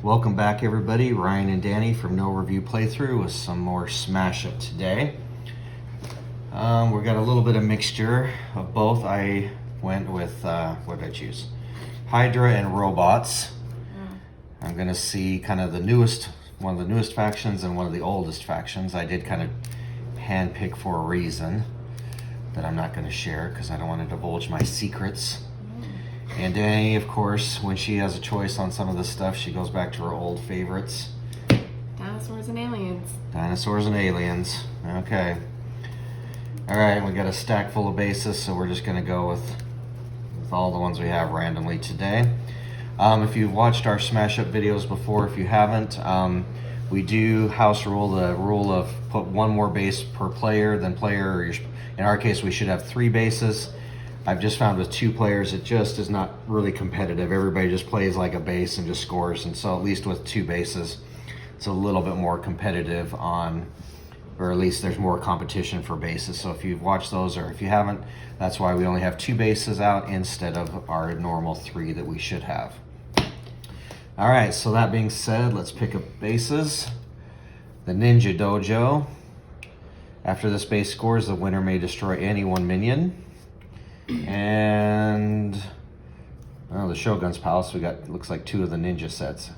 welcome back everybody. Ryan and Danny from No Review Playthrough with some more Smash Up today. We've got a little bit of mixture of both. I went with, what did I choose? Hydra and Robots. I'm going to see kind of one of the newest factions and one of the oldest factions. I did kind of handpick for a reason that I'm not going to share because I don't want to divulge my secrets. And Danny, of course, when she has a choice on some of this stuff, she goes back to her old favorites. Dinosaurs and aliens. Dinosaurs and aliens. Okay. All right, we got a stack full of bases, so we're just going to go with all the ones we have randomly today. If you've watched our Smash Up videos before, if you haven't, we do house rule, the rule of put one more base per player than player. In our case, we should have 3 bases. I've just found with 2 players, it just is not really competitive. Everybody just plays like a base and just scores. And so at least with 2 bases, it's a little bit more competitive or at least there's more competition for bases. So if you've watched those or if you haven't, that's why we only have 2 bases out instead of our normal 3 that we should have. All right, so that being said, let's pick up bases. The Ninja Dojo. After this base scores, the winner may destroy any 1 minion. And the Shogun's Palace, we got, looks like 2 of the ninja sets.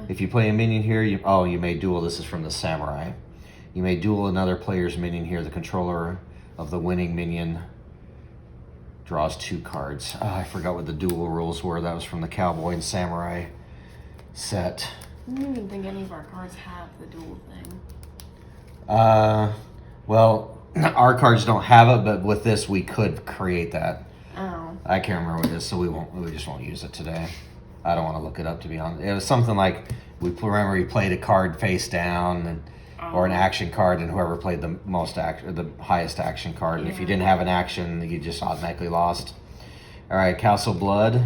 If you play a minion here, you may duel. This is from the Samurai. You may duel another player's minion here. The controller of the winning minion draws 2 cards. I forgot what the duel rules were. That was from the Cowboy and Samurai set. I don't even think any of our cards have the duel thing. Well, our cards don't have it, but with this we could create that. Oh. I can't remember what it is, so we just won't use it today. I don't want to look it up, to be honest. It was something like we played a card face down, or an action card, and whoever played the highest action card. And if you didn't have an action, you just automatically lost. All right, Castle Blood.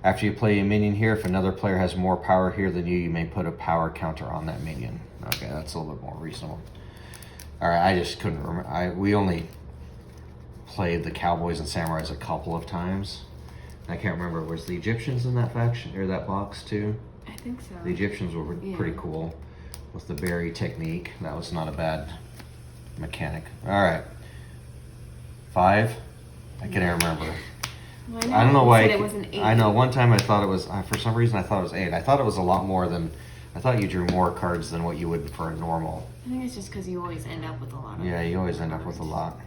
After you play a minion here, if another player has more power here than you may put a power counter on that minion. Okay, that's a little bit more reasonable. All right, I just couldn't remember. We only played the Cowboys and Samurais a couple of times. I can't remember. Was the Egyptians in that faction or that box too? I think so. The Egyptians were pretty cool with the berry technique. That was not a bad mechanic. All right, 5. I can't remember. Well, I don't know why. It was an 8. I know. One time I thought it was. For some reason, I thought it was 8. I thought it was a lot more than. I thought you drew more cards than what you would for a normal. I think it's just because you always end up with a lot of. Yeah, you always end up with a lot.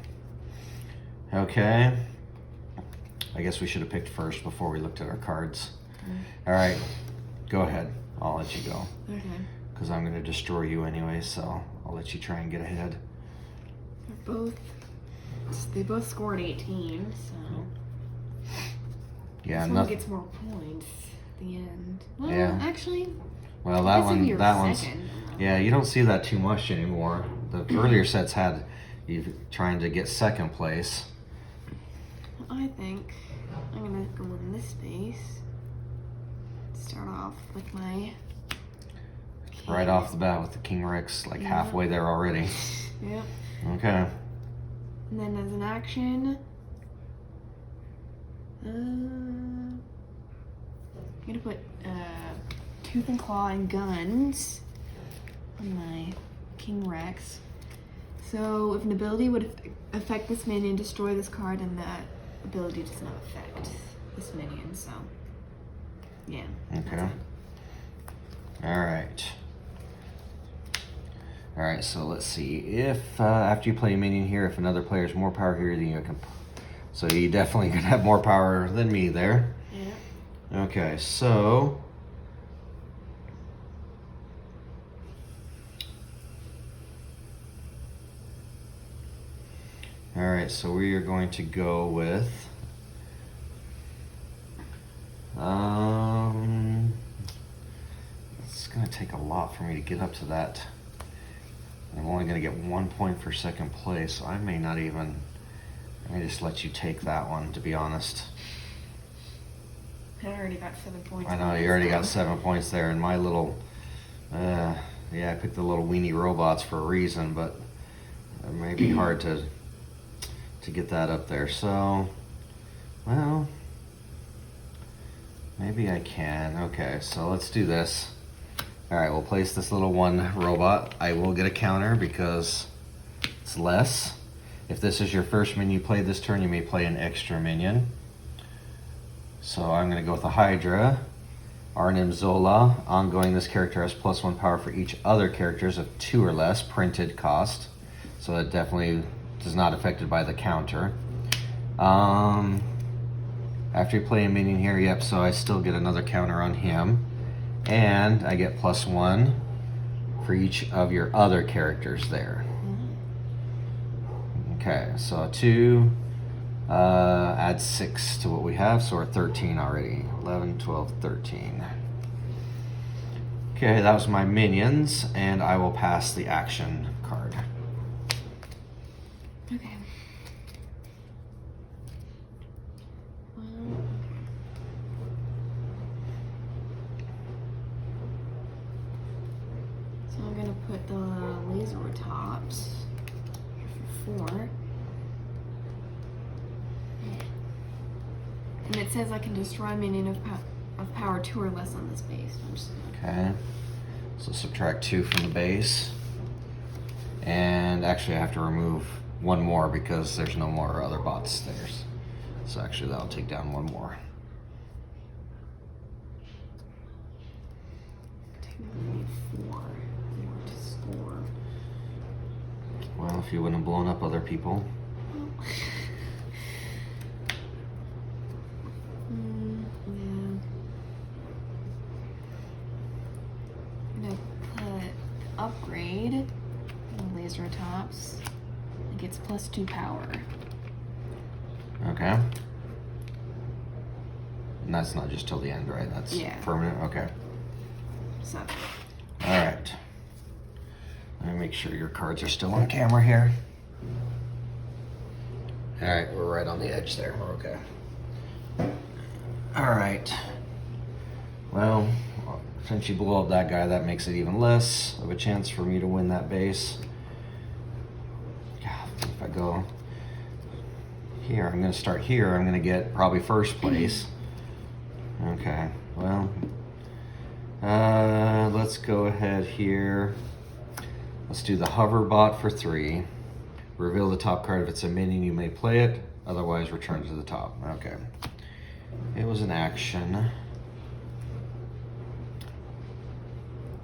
Okay. I guess we should have picked first before we looked at our cards. All right, go ahead. I'll let you go. Okay. Because I'm going to destroy you anyway, so I'll let you try and get ahead. They both scored 18, so. Yeah, this one gets more points at the end. Well, yeah. Actually. Well, that one's. Yeah, you don't see that too much anymore. The earlier sets had you trying to get second place. I think I'm gonna go in this space. Start off with my. Right off the bat with the King Rex, like halfway there already. Yep. Okay. And then as an action, I'm gonna put Tooth and Claw and Guns on my King Rex. So if an ability would affect this minion, destroy this card, and that ability does not affect this minion. So yeah. Okay. All right. All right, so let's see. If after you play a minion here, if another player has more power here than you can, so you definitely gonna have more power than me there. Yeah. Okay, so all right, so we are going to go with it's gonna take a lot for me to get up to that. I'm only going to get 1 point for second place, so I may not even. I may just let you take that one, to be honest. I already got 7 points. I know you already got 7 points there, and my little. I picked the little weenie robots for a reason, but it may be hard to get that up there. So, well, maybe I can. Okay, so let's do this. Alright, we'll place this little one robot. I will get a counter because it's less. If this is your first minion you play this turn, you may play an extra minion. So I'm going to go with the Hydra. Arnim Zola. Ongoing, this character has +1 power for each other characters of 2 or less printed cost. So it definitely is not affected by the counter. After you play a minion here, yep, so I still get another counter on him. And I get +1 for each of your other characters there. Okay, so 2, add 6 to what we have, so we're at 13 already. 11, 12, 13. Okay, that was my minions, and I will pass the action card. Okay. So I'm gonna put the laser tops for 4. And it says I can destroy a minion of power 2 or less on this base. Okay, so subtract 2 from the base. And actually I have to remove 1 more because there's no more other bots there. So actually that'll take down 1 more. Technically 4 to score. Well, if you wouldn't have blown up other people. Yeah. I'm gonna put upgrade the laser tops. It gets +2 power. Okay. And that's not just till the end, right? That's permanent? Okay. 7. Alright. Let me make sure your cards are still on camera here. Alright, we're right on the edge there. We're okay. Alright. Well, since you blow up that guy, that makes it even less of a chance for me to win that base. God, if I go here, I'm going to start here. I'm going to get probably first place. Okay, well, let's go ahead here. Let's do the hover bot for 3. Reveal the top card. If it's a minion, you may play it. Otherwise, return to the top. Okay. It was an action.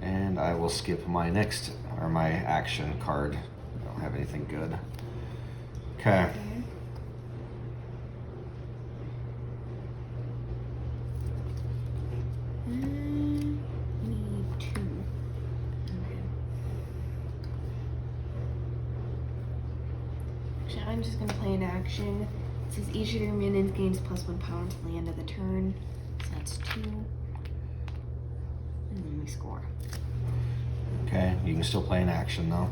And I will skip my next, or my action card. I don't have anything good. Okay. Need 2. Okay. Actually, I'm just gonna play an action. It says each of your minions gains +1 power until the end of the turn. So that's 2. And then we score. Okay, you can still play an action though.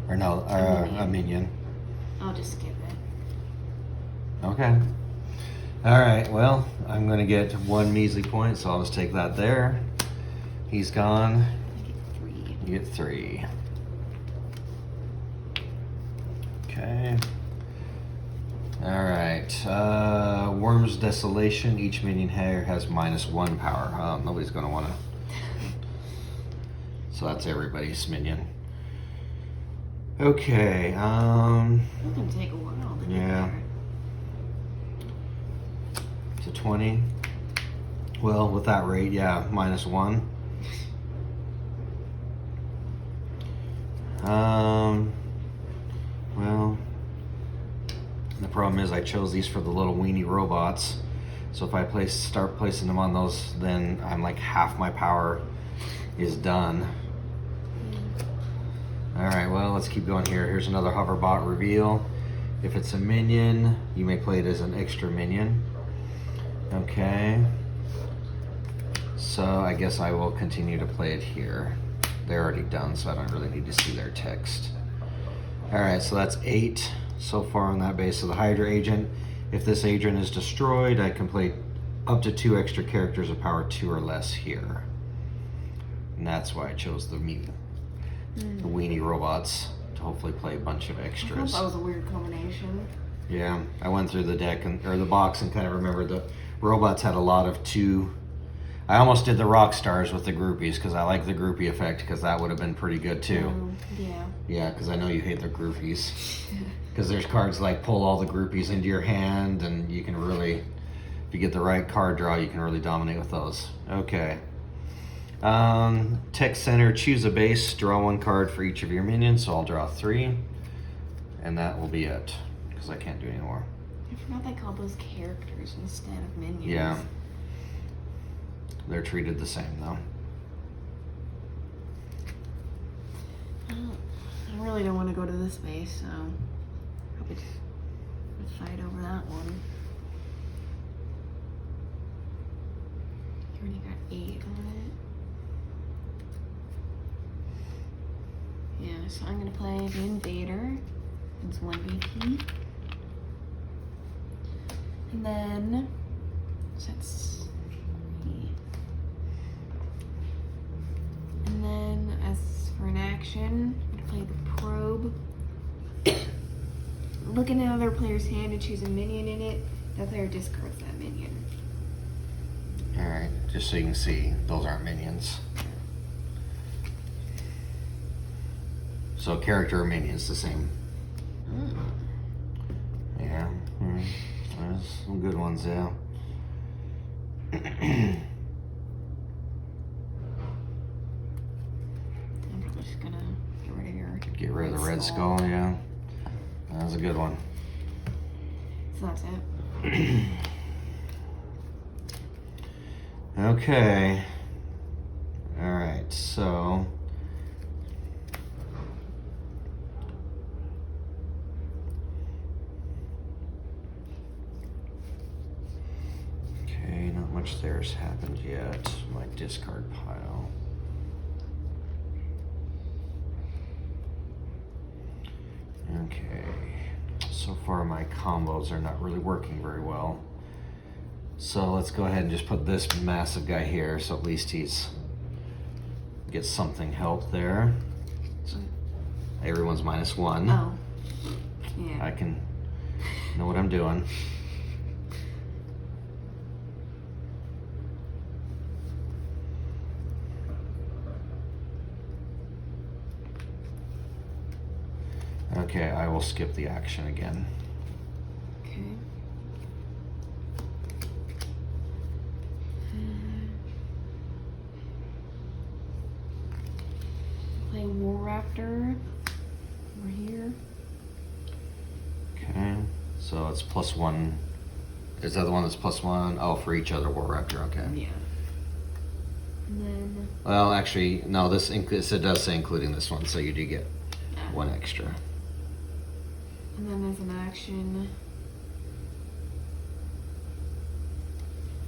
Or no, a minion. I'll just skip it. Okay. Alright, well, I'm going to get 1 measly point, so I'll just take that there. He's gone. I get 3. You get 3. Okay. Alright. Worm's Desolation. Each minion here has -1 power. Oh, nobody's going to want to. So that's everybody's minion. Okay. It's gonna take a while to get Yeah. there. To 20. Well, with that rate, yeah, -1. Well, the problem is I chose these for the little weenie robots. So if I start placing them on those, then I'm like half my power is done. Alright, well, let's keep going here. Here's another hoverbot reveal. If it's a minion, you may play it as an extra minion. Okay. So I guess I will continue to play it here. They're already done, so I don't really need to see their text. Alright, so that's 8 so far on that base of the Hydra Agent. If this agent is destroyed, I can play up to 2 extra characters of power 2 or less here. And that's why I chose the weenie robots to hopefully play a bunch of extras. I thought that was a weird combination. Yeah, I went through the deck or the box and kind of remembered the robots had a lot of 2 I almost did the rock stars with the groupies because I like the groupie effect because that would have been pretty good too. Yeah. Yeah, because I know you hate the groupies. Because there's cards like pull all the groupies into your hand, and you can really, if you get the right card draw, you can really dominate with those. Okay. Tech Center, choose a base, draw 1 card for each of your minions, so I'll draw 3. And that will be it, because I can't do any more. I forgot they called those characters instead of minions. Yeah. They're treated the same, though. I really don't want to go to this base, so probably just fight over that one. You already got 8 on it. Yeah, so I'm gonna play the Invader. It's 1 BP. And then, so that's 3. And then, as for an action, I'm gonna play the Probe. Look at another player's hand and choose a minion in it. That player discards that minion. Alright, just so you can see, those aren't minions. So character or minions, the same. Yeah, there's some good ones, yeah. I'm probably just gonna get rid of your... Get rid of the red skull, yeah. That was a good one. So that's it. Okay. Alright, so... Okay, not much there's happened yet. My discard pile. Okay. So far my combos are not really working very well. So let's go ahead and just put this massive guy here, so at least he's gets something help there. So everyone's -1. Oh. Yeah. I can know what I'm doing. Okay, I will skip the action again. Okay. Play War Raptor over here. Okay, so it's +1. Is that the one that's +1? Oh, for each other War Raptor, okay. Yeah. And then... Well, actually, no, it does say including this one, so you do get 1 extra. And then as an action,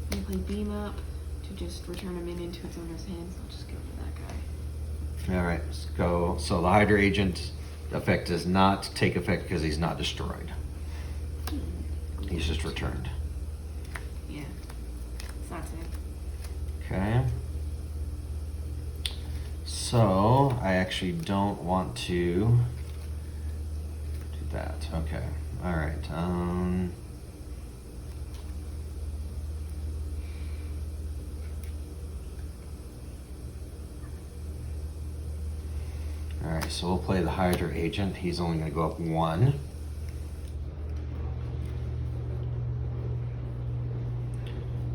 I'm gonna play Beam Up to just return a minion to its owner's hands. I'll just go for that guy. Alright, let's go. So the Hydra Agent effect does not take effect because he's not destroyed. He's just returned. Yeah. So that's it. Okay. So, I actually don't want to do that. Okay. Alright. Alright, so we'll play the Hydra Agent. He's only going to go up 1.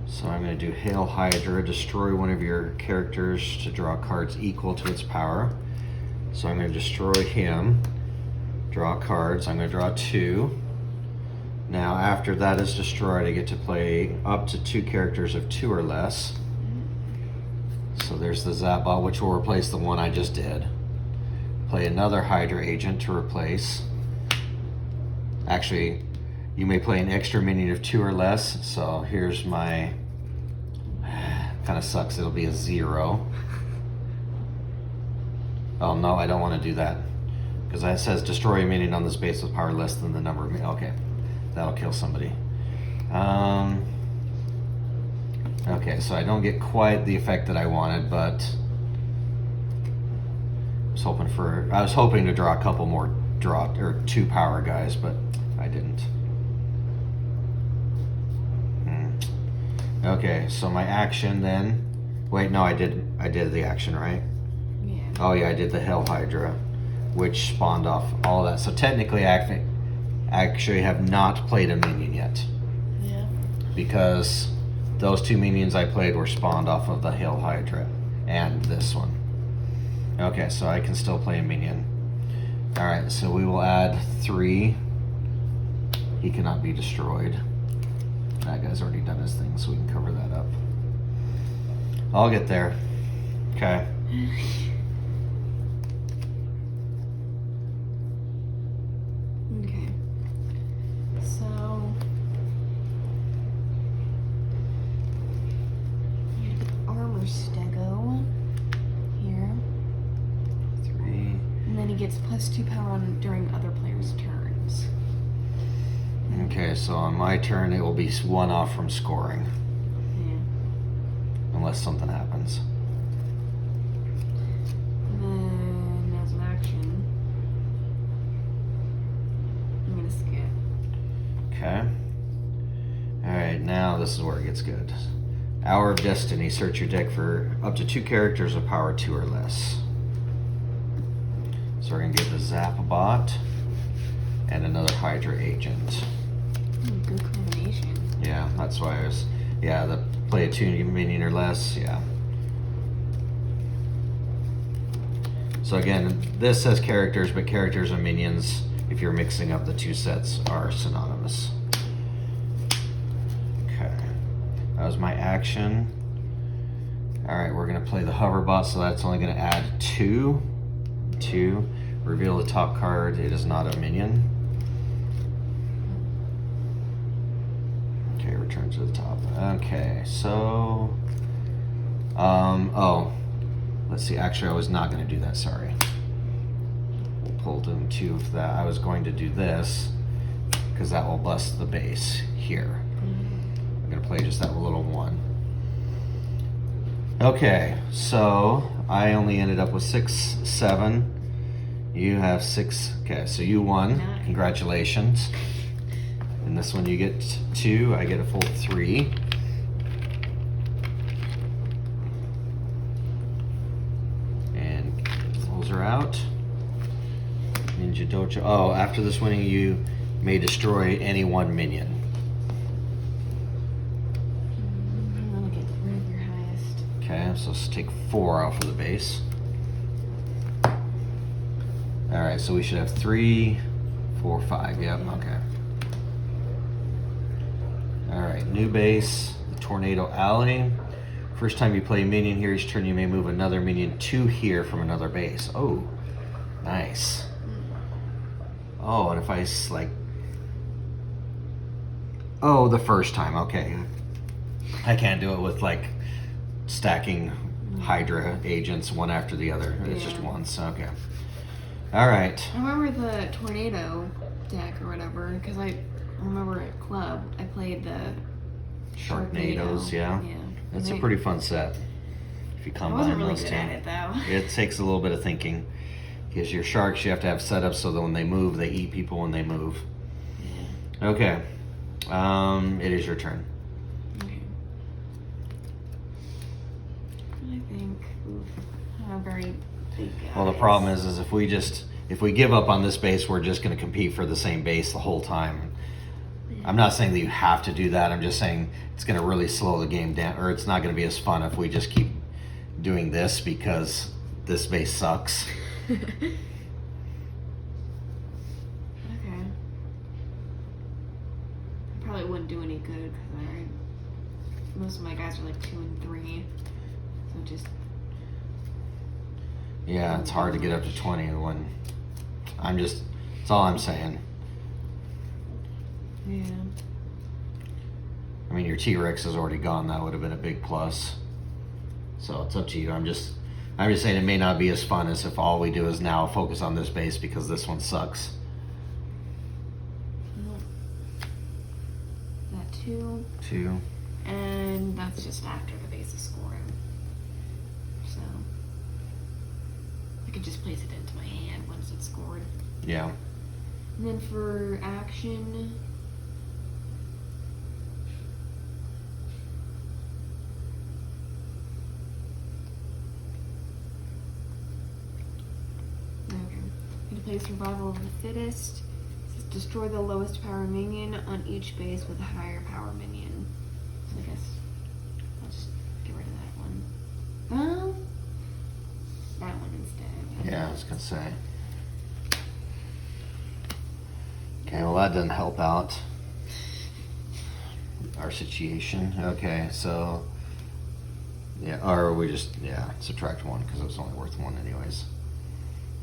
So I'm going to do Hail Hydra, destroy one of your characters to draw cards equal to its power. So I'm going to destroy him, draw cards. I'm going to draw 2. Now after that is destroyed, I get to play up to 2 characters of 2 or less. So there's the Zapbot, which will replace the one I just did. Play another Hydra Agent to replace. Actually, you may play an extra minion of 2 or less. So here's my... Kind of sucks, it'll be a 0. Oh no, I don't want to do that. Because it says destroy a minion on this base with power less than the number of minions. Okay, that'll kill somebody. Okay, so I don't get quite the effect that I wanted, but I was hoping to draw a couple more 2 power guys, but I didn't. Okay, so my action then Wait, no, I did the action, right? Yeah. Oh yeah, I did the Hell Hydra, which spawned off all that. So technically, I actually have not played a minion yet. Yeah. Because those 2 minions I played were spawned off of the Hell Hydra and this one. Okay, so I can still play a minion. Alright, so we will add 3. He cannot be destroyed. That guy's already done his thing, so we can cover that up. I'll get there. Okay. Okay. So you have the armor stego here. 3. And then he gets +2 power on during other players' turns. Okay, so on my turn, it will be 1 off from scoring. Yeah. Unless something happens. And then as an action, I'm gonna skip. Okay. Alright, now this is where it gets good. Hour of Destiny. Search your deck for up to 2 characters of power 2 or less. So we're going to get the Zapbot and another Hydra Agent. Good combination. Yeah, that's why I was... Yeah, the play a 2 minion or less, yeah. So again, this says characters, but characters and minions, if you're mixing up the 2 sets, are synonymous. Okay, that was my action. Alright, we're going to play the Hoverbot, so that's only going to add 2. Reveal the top card. It is not a minion. Okay, return to the top. Okay, so... oh. Let's see, actually I was not going to do that, sorry. We'll pull down 2 of that. I was going to do this, because that will bust the base here. I'm going to play just that little 1. Okay, so I only ended up with 6, 7. You have 6. Okay, so you won. Nice. Congratulations. And this one you get 2. I get a full 3. And those are out. Ninja Dojo. Oh, after this winning, you may destroy any 1 minion. I'm gonna get rid of your highest. Okay, so let's take 4 off of the base. Alright, so we should have 3, 4, 5. Yep, okay. Alright, new base, the Tornado Alley. First time you play a minion here, each turn you may move another minion to here from another base. Oh, nice. Oh, and if I like... Oh, the first time, okay. I can't do it with like stacking Hydra agents one after the other. It's just once, okay. Alright. I remember the tornado deck or whatever, because I remember at club I played the Sharknadoes, yeah. It's a pretty fun set. If you I combine wasn't really those good 2. at it though. It takes a little bit of thinking. Because your sharks, you have to have setups so that when they move, they eat people when they move. Yeah. Okay. It is your turn. Okay. I think a very big guys. Well, the problem is if we give up on this base, we're just going to compete for the same base the whole time. I'm not saying that you have to do that. I'm just saying it's going to really slow the game down, or it's not going to be as fun if we just keep doing this because this base sucks. Okay. Probably wouldn't do any good because most of my guys are like 2 and 3, so just. Yeah, it's hard to get up to 20 when that's all I'm saying. Yeah. I mean, your T-Rex is already gone. That would have been a big plus. So it's up to you. I'm just saying it may not be as fun as if all we do is now focus on this base because this one sucks. That 2. 2. And that's just after the base is scoring. So I could just place it into my hand once it's scored. Yeah. And then for action, play Survival of the Fittest. It says destroy the lowest power minion on each base with a higher power minion. So I guess I'll just get rid of that one. Well, that one instead. Yeah, I was gonna say. Okay, well that doesn't help out our situation. Okay, so yeah, or we just subtract one because it was only worth one anyways.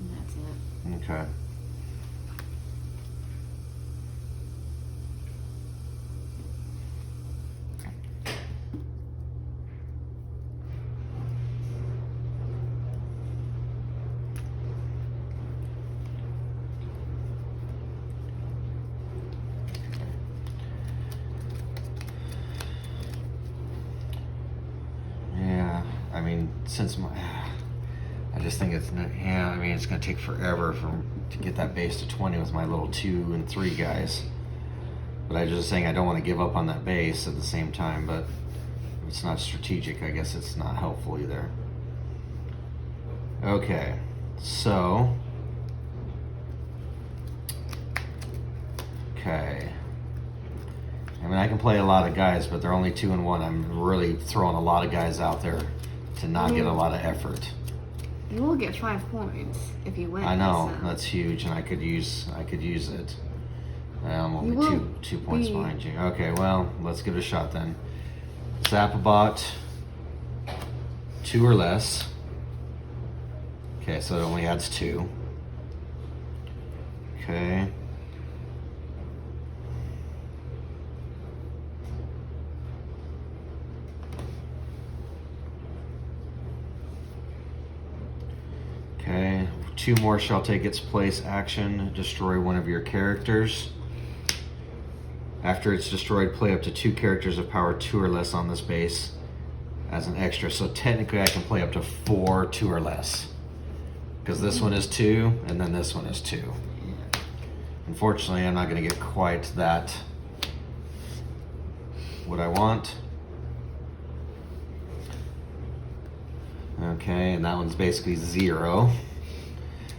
And that's it. Okay. Yeah, I mean, I just think it's it's gonna take forever to get that base to 20 with my little 2 and 3 guys. But I was just saying I don't want to give up on that base at the same time. But if it's not strategic, I guess it's not helpful either. Okay, so I mean, I can play a lot of guys, but they're only 2 and 1. I'm really throwing a lot of guys out there to not get a lot of effort. You will get 5 points if you win. I know, so. that's huge, and I could use it. I'm only two points behind you. Okay, well, let's give it a shot then. Zapabot, 2 or less. Okay, so it only adds 2. Okay. Okay, 2 more shall take its place action. Destroy one of your characters. After it's destroyed, play up to 2 characters of power 2 or less on this base as an extra. So technically I can play up to 4 2 or less. Because this one is 2, and then this one is 2. Unfortunately, I'm not going to get quite that what I want. Okay, and that one's basically 0.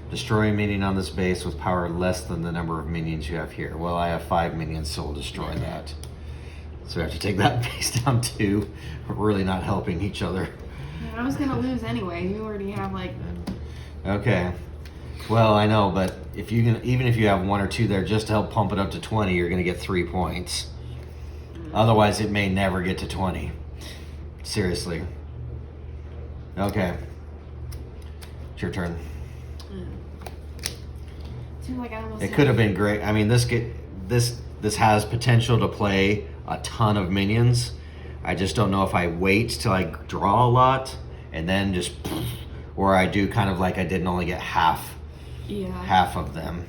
Destroy a minion on this base with power less than the number of minions you have here. Well, I have 5 minions, so we'll destroy that. So we have to take that base down 2. We're really not helping each other. I was gonna lose anyway. You already have like. Okay. Well, I know, but if you can, even if you have 1 or 2 there, just to help pump it up to 20, you're gonna get 3 points. Otherwise, it may never get to 20. Seriously. Okay. It's your turn. Seems like I almost. It could have been great. I mean, this has potential to play a ton of minions. I just don't know if I wait till I draw a lot and then just, or I do kind of like I did and only get half of them.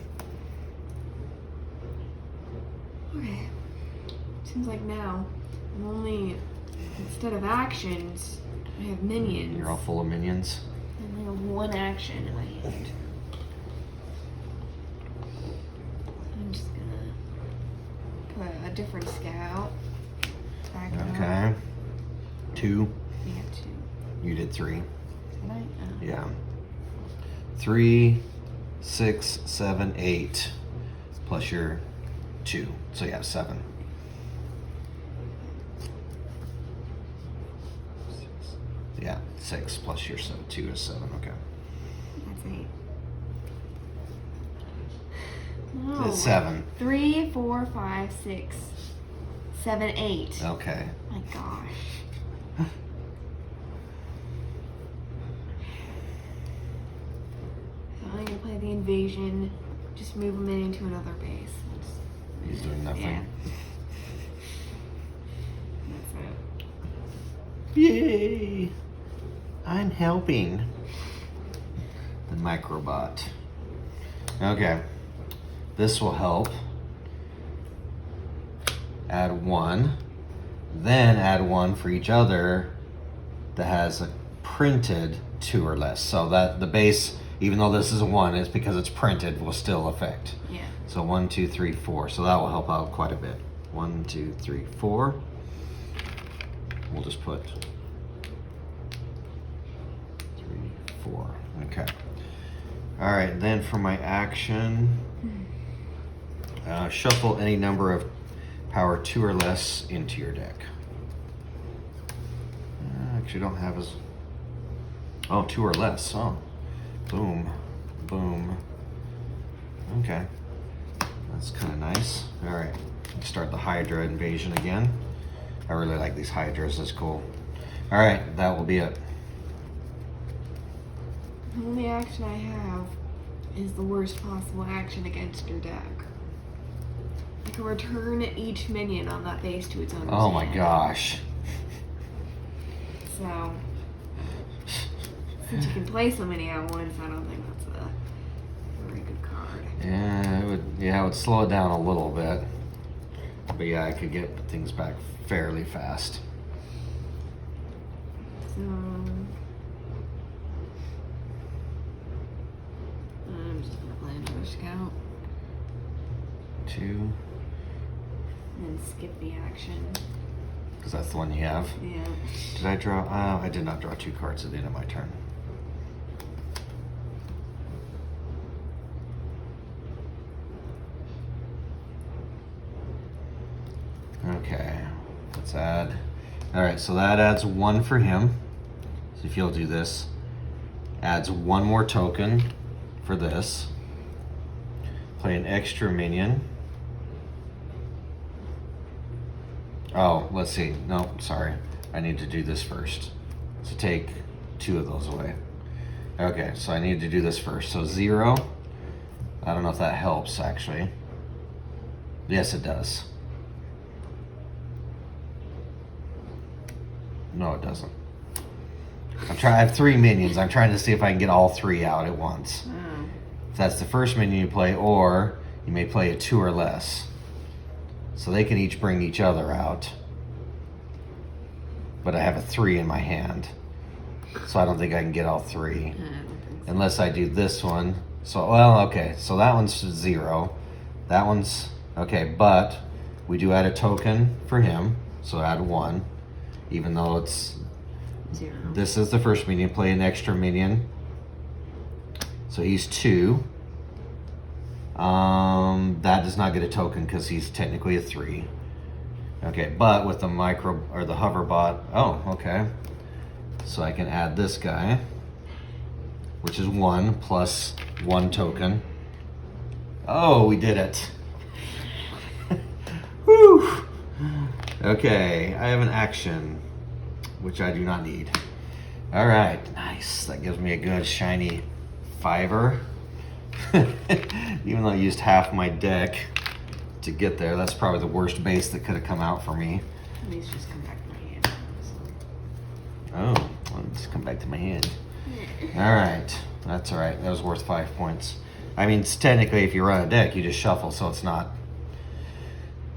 Okay. Seems like now I'm only, instead of actions, I have minions. You're all full of minions. And I have 1 action in my hand. I'm just gonna put a different scout. Back Okay. 2. We have 2. You did 3. Did I? Oh. Yeah. 3, 6, 7, 8. Plus your 2. So you have 7. Yeah, 6 plus your 2 is 7. Okay. That's 8. No. It's 7. 3, 4, 5, 6, 7, 8. Okay. My gosh. I'm gonna play the invasion. Just move him into another base. He's doing nothing. Yeah. That's it. Yay! I'm helping. The microbot. Okay. This will help. Add 1. Then add 1 for each other that has a printed 2 or less. So that the base, even though this is a 1, it's because it's printed, will still affect. Yeah. So 1, 2, 3, 4. So that will help out quite a bit. 1, 2, 3, 4. We'll just put 3, 4. Okay. All right, then for my action, shuffle any number of power 2 or less into your deck. Actually, don't have as... Oh, 2 or less. Oh, boom, boom. Okay, that's kind of nice. All right, start the Hydra Invasion again. I really like these Hydras. It's cool. All right, that will be it. The only action I have is the worst possible action against your deck. I can return each minion on that base to its owner's Oh my hand. gosh. So, since you can play so many at once, I don't think that's a very good card. Yeah, it would slow it down a little bit. But yeah, I could get things back fairly fast. So, I'm just gonna play another scout 2, and then skip the action. because that's the one you have. Yeah. Did I draw? I did not draw 2 cards at the end of my turn. Okay, let's add. All right, so that adds 1 for him. So if you'll do this, adds 1 more token for this. Play an extra minion. Oh, let's see. No, sorry. I need to do this first. So take 2 of those away. Okay, so I need to do this first. So 0. I don't know if that helps, actually. Yes, it does. No, it doesn't. I have 3 minions. I'm trying to see if I can get all 3 out at once. Oh. If that's the first minion you play, or you may play a 2 or less. So they can each bring each other out. But I have a 3 in my hand. So I don't think I can get all 3. I don't think so. Unless I do this one. So, well, okay. So that one's 0. That one's, okay. But we do add a token for him. So add 1. Even though it's 0. This is the first minion. Play an extra minion. So he's 2. That does not get a token because he's technically a 3. Okay, but with the micro or the hover bot, oh, okay. So I can add this guy, which is 1 plus 1 token. Oh, we did it. Whew. Okay, I have an action, which I do not need. All right, nice. That gives me a good shiny 5er. Even though I used half my deck to get there, that's probably the worst base that could have come out for me. These just come back to my hand. Oh, well, let's come back to my hand. All right, that's all right. That was worth 5 points. I mean, it's technically, if you run a deck, you just shuffle, so it's not.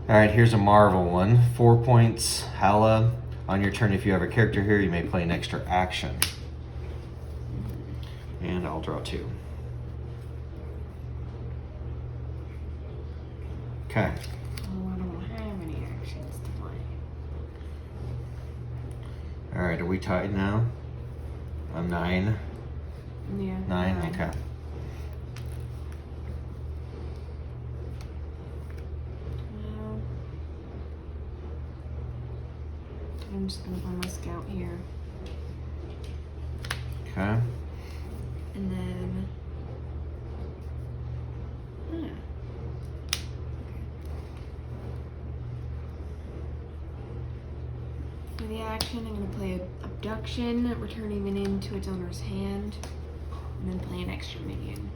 All right, here's a Marvel one. 4 points. Hala. On your turn, if you have a character here, you may play an extra action. And I'll draw 2. Okay. Oh, I don't have any actions to play. All right, are we tied now? I'm 9. Yeah. 9, okay. Well, I'm just gonna play my scout here. Okay. And then... For the action, I'm going to play Abduction, return a minion to its owner's hand, and then play an extra minion.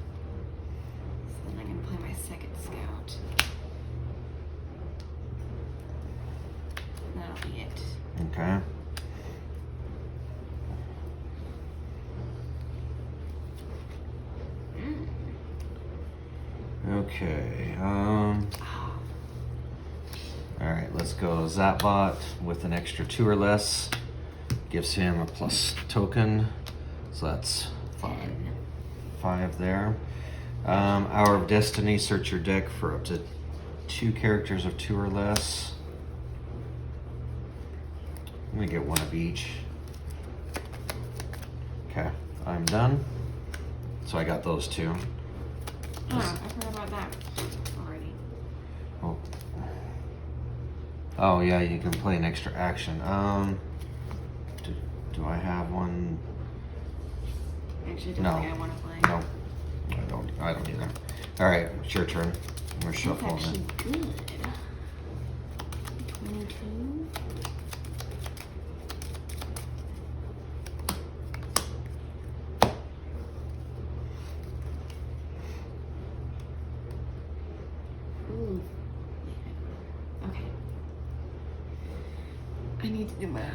So then I'm going to play my second scout. And that'll be it. Okay. Okay. All right, let's go Zapbot with an extra 2 or less. Gives him a plus token. So that's 5. 5 there. Hour of Destiny, search your deck for up to 2 characters of 2 or less. I'm gonna get 1 of each. Okay, I'm done. So I got those two. Oh, I forgot about that already. Oh yeah, you can play an extra action. Do I have one? Actually, don't No. think I want to play. No, I don't either. All right, it's your turn. We're That's shuffling actually it. good. 22. Ooh. Okay. I need to do math.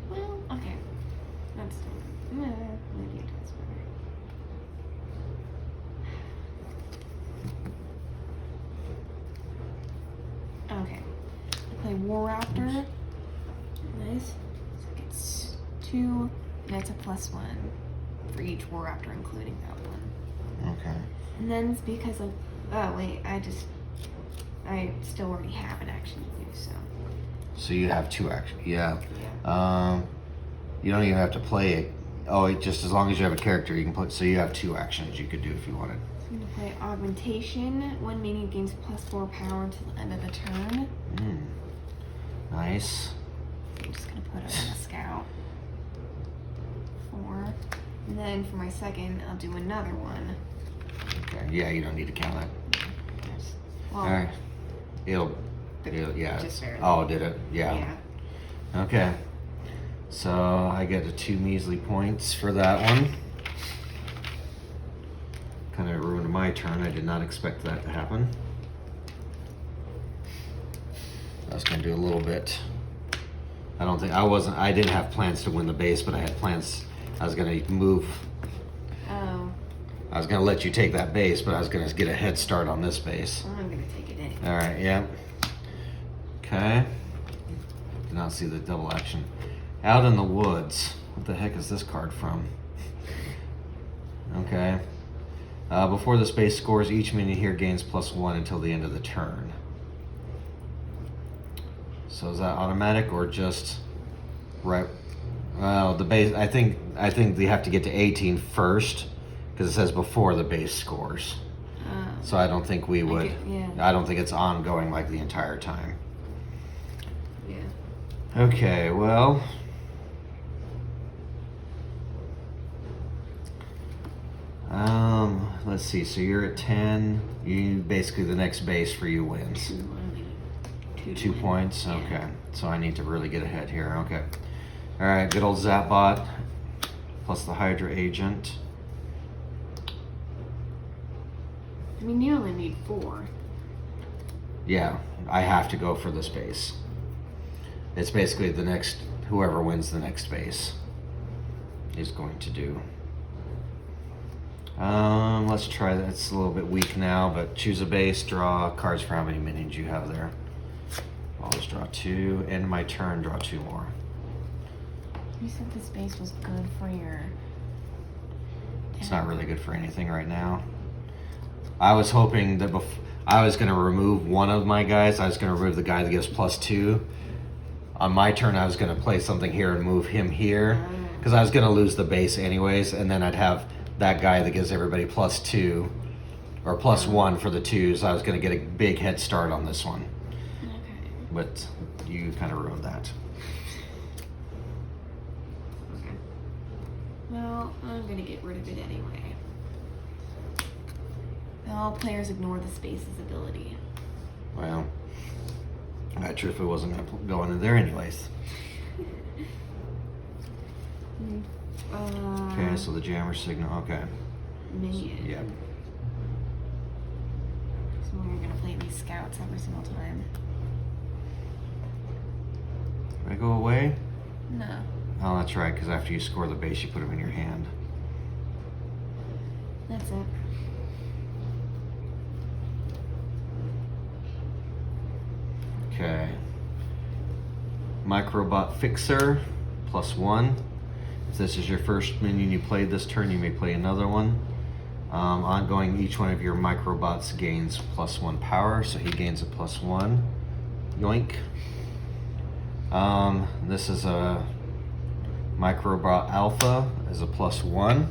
Well, okay. That's maybe it does better. Okay. I play War Raptor. Nice. So it gets 2, and it's a +1 for each War Raptor, including that one. Okay. And then it's because of. Oh, wait, I still already have an action to use, so. So you have 2 actions. Yeah. Yeah. You don't even have to play it. Oh, just as long as you have a character, you can play. So you have 2 actions you could do if you wanted. I'm going to play Augmentation. One minion gains +4 power until the end of the turn. Nice. I'm just going to put it on a scout. 4. And then for my second, I'll do another one. Okay. Yeah, you don't need to count that. Well, All right. It'll yeah. Just barely. Oh, did it? Yeah. Yeah. Okay. So I get a 2 measly points for that one. Kind of ruined my turn. I did not expect that to happen. I was going to do a little bit. I didn't have plans to win the base, but I had plans. I was going to move. Oh. I was going to let you take that base, but I was going to get a head start on this base. Well, I'm going to take it anyway. All right, yeah. Okay. Did not see the double action. Out in the Woods. What the heck is this card from? Okay. Before this base scores, each minion here gains +1 until the end of the turn. So is that automatic or just right? Well, the base. I think they have to get to 18 first because it says before the base scores. So I don't think we would. Yeah. I don't think it's ongoing like the entire time. Yeah. Okay, well. Let's see. So you're at 10. You basically the next base for you wins. 2 points. Yeah. Okay. So I need to really get ahead here. Okay. All right. Good old Zapbot plus the Hydra Agent. I mean, you only need 4. Yeah, I have to go for this base. It's basically the next, whoever wins the next base is going to do. Let's try that. It's a little bit weak now, but choose a base, draw cards for how many minions you have there. I'll just draw 2, end my turn, draw 2 more. You said this base was good for your. It's not really good for anything right now. I was hoping that I was going to remove one of my guys. I was going to remove the guy that gives +2. On my turn, I was going to play something here and move him here because I was going to lose the base anyways, and then I'd have that guy that gives everybody +2 or +1 for the 2s. I was going to get a big head start on this one. Okay. But you kind of ruined that. Okay. Well, I'm gonna get rid of it anyway. All players ignore the space's ability. Well, I truthfully wasn't going in there anyways. Okay, so the jammer signal. Okay. Minion. Yep. So we're gonna play these scouts every single time. Did I go away? No. Oh, that's right, because after you score the base, you put them in your hand. That's it. Okay. Microbot Fixer, +1. If this is your first minion you played this turn, you may play another one. Ongoing, each one of your microbots gains +1 power, so he gains a +1. Yoink. This is a Microbot Alpha is a +1.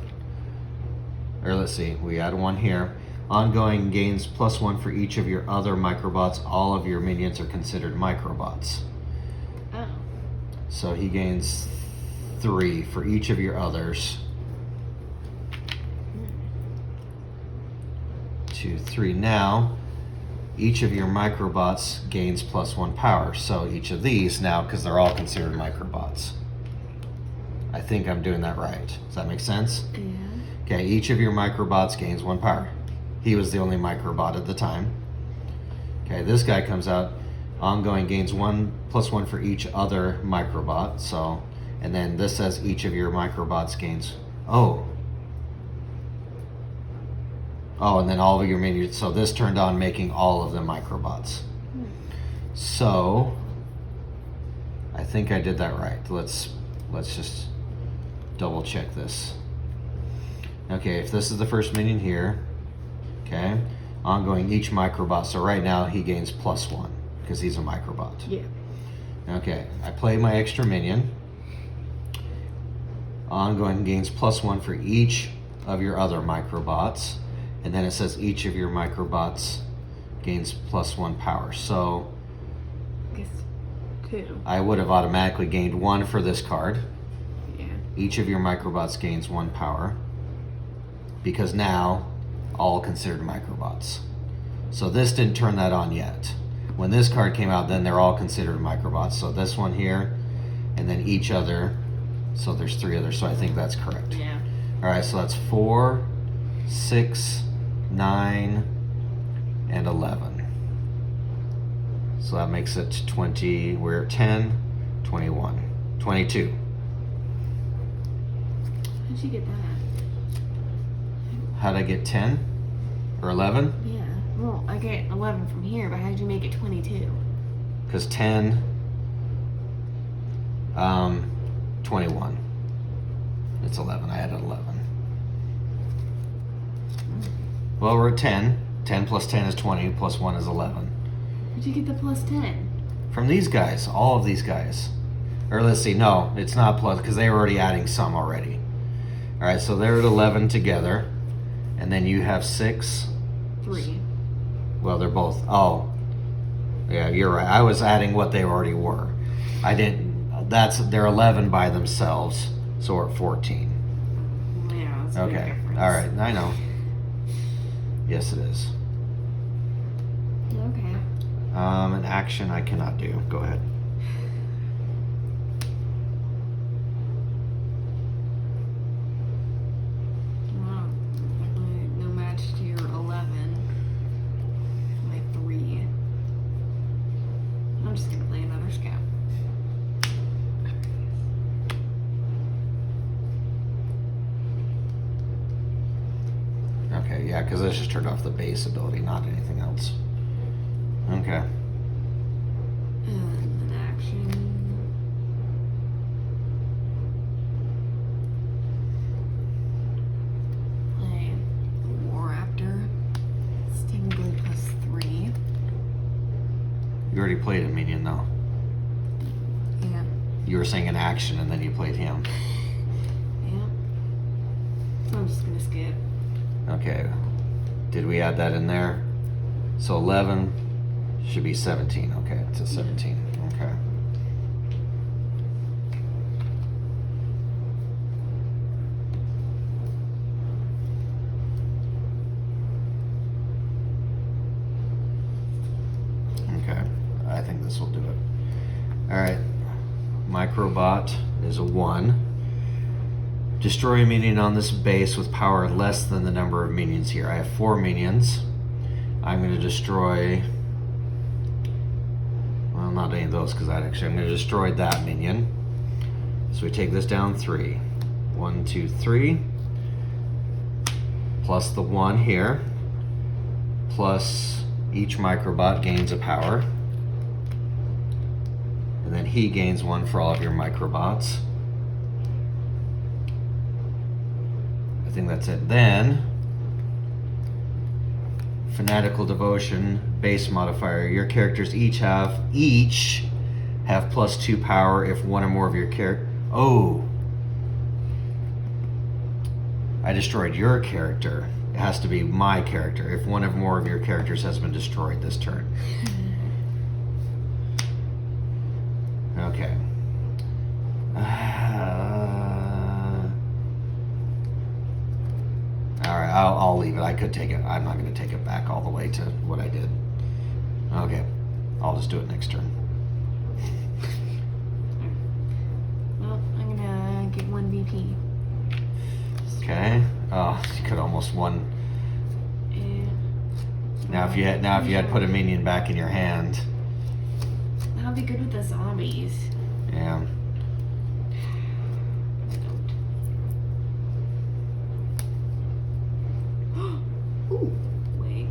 Or let's see, we add 1 here. Ongoing gains +1 for each of your other Microbots. All of your minions are considered Microbots. Oh. So he gains 3 for each of your others. 2, 3. Now, each of your Microbots gains +1 power. So each of these now, because they're all considered Microbots. I think I'm doing that right. Does that make sense? Yeah. Okay, each of your Microbots gains 1 power. He was the only Microbot at the time. Okay, this guy comes out. Ongoing gains 1 +1 for each other Microbot. So, and then this says each of your Microbots gains. Oh, and then all of your minions. So this turned on, making all of them Microbots. So I think I did that right. Let's just double check this. Okay, if this is the first minion here, okay, ongoing each Microbot. So right now he gains +1 because he's a Microbot. Yeah. Okay, I play my extra minion. Ongoing gains +1 for each of your other Microbots. And then it says each of your Microbots gains +1 power. So I guess 2. I would have automatically gained 1 for this card. Yeah. Each of your Microbots gains 1 power. Because now, all considered Microbots. So this didn't turn that on yet. When this card came out, then they're all considered Microbots. So this one here, and then each other. So there's 3 others, so I think that's correct. Yeah. Alright, so that's 4, 6, 9, and 11. So that makes it 20, we're at 10, 21, 22. How'd you get that? How'd I get 10? Or 11? Yeah. Well, I get 11 from here, but how'd you make it 22? Because 10, 21. It's 11, I added 11. Well, we're at 10. 10 plus 10 is 20, plus 1 is 11. How'd you get the +10? From these guys, all of these guys. Or let's see, no, it's not plus, because they were already adding some already. All right, so they're at 11 together. And then you have 6. 3. Well, they're both, oh. Yeah, you're right. I was adding what they already were. I didn't, they're 11 by themselves, so we're at 14. Yeah, that's a big Okay, difference. all right, I know. Yes, it is. Okay. An action I cannot do. Go ahead. Well, no match to your 11. My 3. I'm just gonna play another scout. Okay, yeah, because this just turned off the base ability, not anything else. Okay. And an action. Play War Raptor. It's technically +3. You already played a minion, though. Yeah. You were saying an action, and then you played him. Yeah. So I'm just gonna skip. Okay. Did we add that in there? So 11 should be 17. Okay, it's a 17. Okay. Okay, I think this will do it. All right. Microbot is a 1. Destroy a minion on this base with power less than the number of minions here. I have 4 minions. I'm going to destroy... Well, not any of those, because I'm going to destroy that minion. So we take this down 3. 1, 2, 3. Plus the 1 here. Plus each Microbot gains a power. And then he gains 1 for all of your Microbots. I think that's it. Then Fanatical Devotion, base modifier. Your characters each have +2 power if one or more of your character. Oh, I destroyed your character. It has to be my character if one or more of your characters has been destroyed this turn. Okay. Alright, I'll leave it. I could take it. I'm not going to take it back all the way to what I did. Okay. I'll just do it next turn. Well, I'm gonna get 1 VP. Okay. Oh, you could almost won. Now if you had put a minion back in your hand. That'll be good with the zombies. Yeah. Ooh, wait.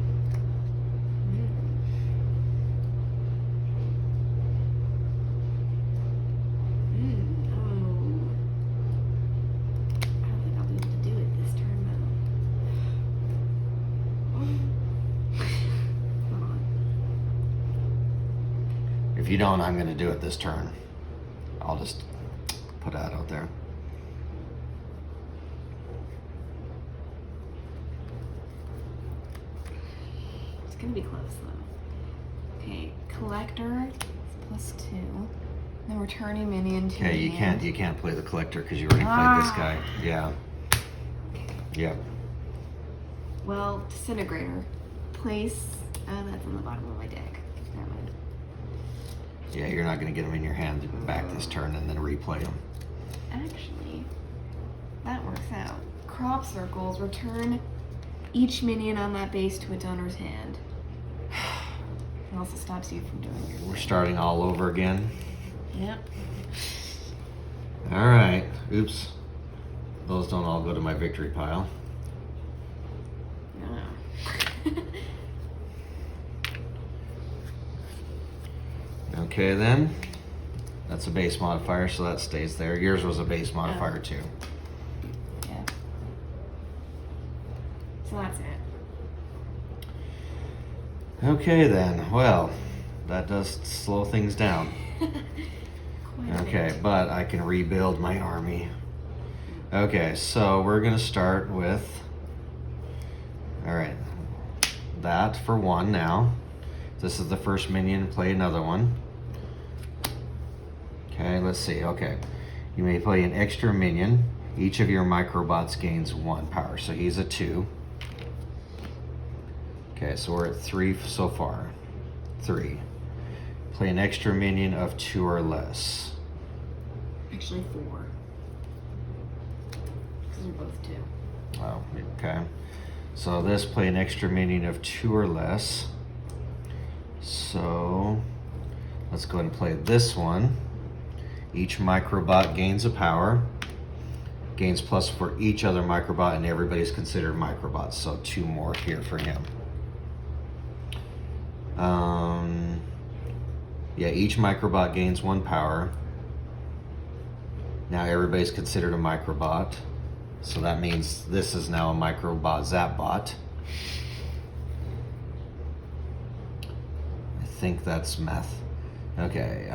Oh. I don't think I'll be able to do it this turn though. Hold on. If you don't, I'm going to do it this turn. I'll just put that out there. It's gonna be close though. Okay, collector +2. Then returning minion to Okay, you hand. can't play the collector because you already played this guy. Yeah. Okay. Yep. Well, disintegrator. Place. That's on the bottom of my deck. Never mind. Yeah, you're not going to get them in your hand back this turn and then replay them. Actually, that works out. Crop circles. Return each minion on that base to its owner's hand. It also stops you from doing your. We're starting all over again. Yep. All right. Oops. Those don't all go to my victory pile. No. Okay, then. That's a base modifier, so that stays there. Yours was a base modifier, too. Yeah. So that's it. Okay, then. Well, that does slow things down. Quite a Okay, bit. but I can rebuild my army. Okay, so we're going to start with... Alright. That for 1 now. This is the first minion. Play another one. Okay, let's see. Okay. You may play an extra minion. Each of your microbots gains 1 power. So he's a 2. Okay, so we're at 3 so far. 3. Play an extra minion of 2 or less. Actually 4. Because they're both 2. Oh, okay. So this, play an extra minion of 2 or less. So let's go ahead and play this one. Each microbot gains a power. Gains plus for each other microbot, and everybody's considered microbots. So 2 more here for him. Yeah, each microbot gains 1 power. Now everybody's considered a microbot. So that means this is now a microbot Zapbot. I think that's math. Okay.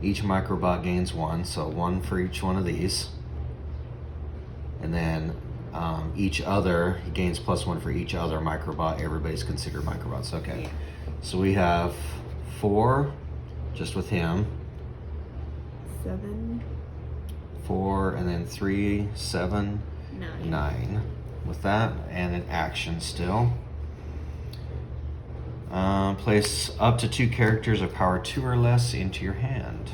Each microbot gains 1, so 1 for each one of these. And then each other gains +1 for each other microbot. Everybody's considered microbots. Okay. Yeah. So we have 4 just with him. 7. 4, and then 3, 7, 9. 9 with that, and an action still. Place up to 2 characters of power 2 or less into your hand.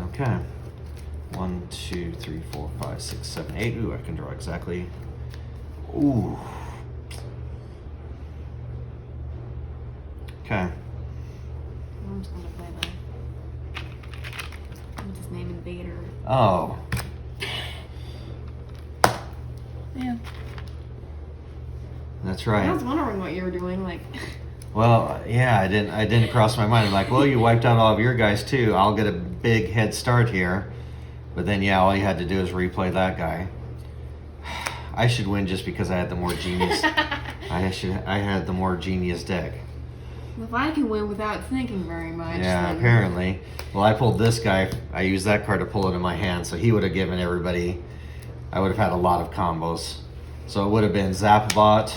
Okay. 1, 2, 3, 4, 5, 6, 7, 8. Ooh, I can draw exactly. Ooh. Okay. I'm just gonna play what's his name, Invader. Oh. Yeah. That's I right. was wondering what you were doing, like. Well, yeah, I didn't cross my mind. I'm like, well, you wiped out all of your guys too. I'll get a big head start here. But then, yeah, all you had to do is replay that guy. I should win just because I had the more genius. I had the more genius deck. If I can win without thinking very much. Yeah, then... apparently. Well, I pulled this guy. I used that card to pull it in my hand, so he would have given everybody. I would have had a lot of combos. So it would have been Zapbot,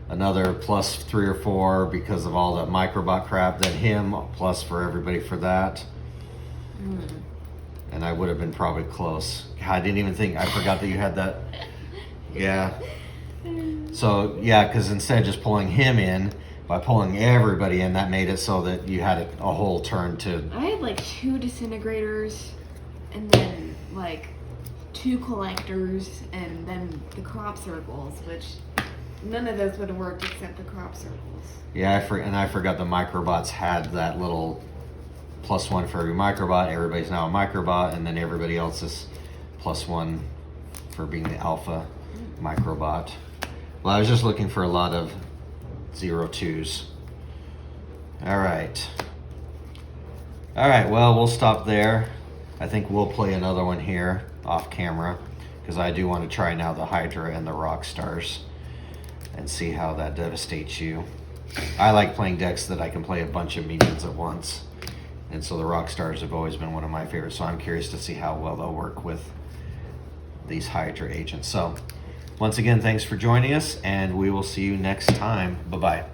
another plus 3 or 4 because of all the microbot crap. Then him plus for everybody for that. And I would have been probably close. I didn't even think. I forgot that you had that. Yeah. So yeah, because instead of just pulling him in. By pulling everybody in, that made it so that you had a whole turn to... I had like 2 disintegrators, and then like 2 collectors, and then the crop circles, which none of those would have worked except the crop circles. Yeah, I forgot the microbots had that little +1 for every microbot. Everybody's now a microbot, and then everybody else is +1 for being the alpha microbot. Well, I was just looking for a lot of 0-2s. All right, well, we'll stop there. I think we'll play another one here off camera because I do want to try now the Hydra and the Rock Stars and see how that devastates you. I like playing decks that I can play a bunch of minions at once, and so the Rock Stars have always been one of my favorites, so I'm curious to see how well they'll work with these Hydra agents. So once again, thanks for joining us, and we will see you next time. Bye-bye.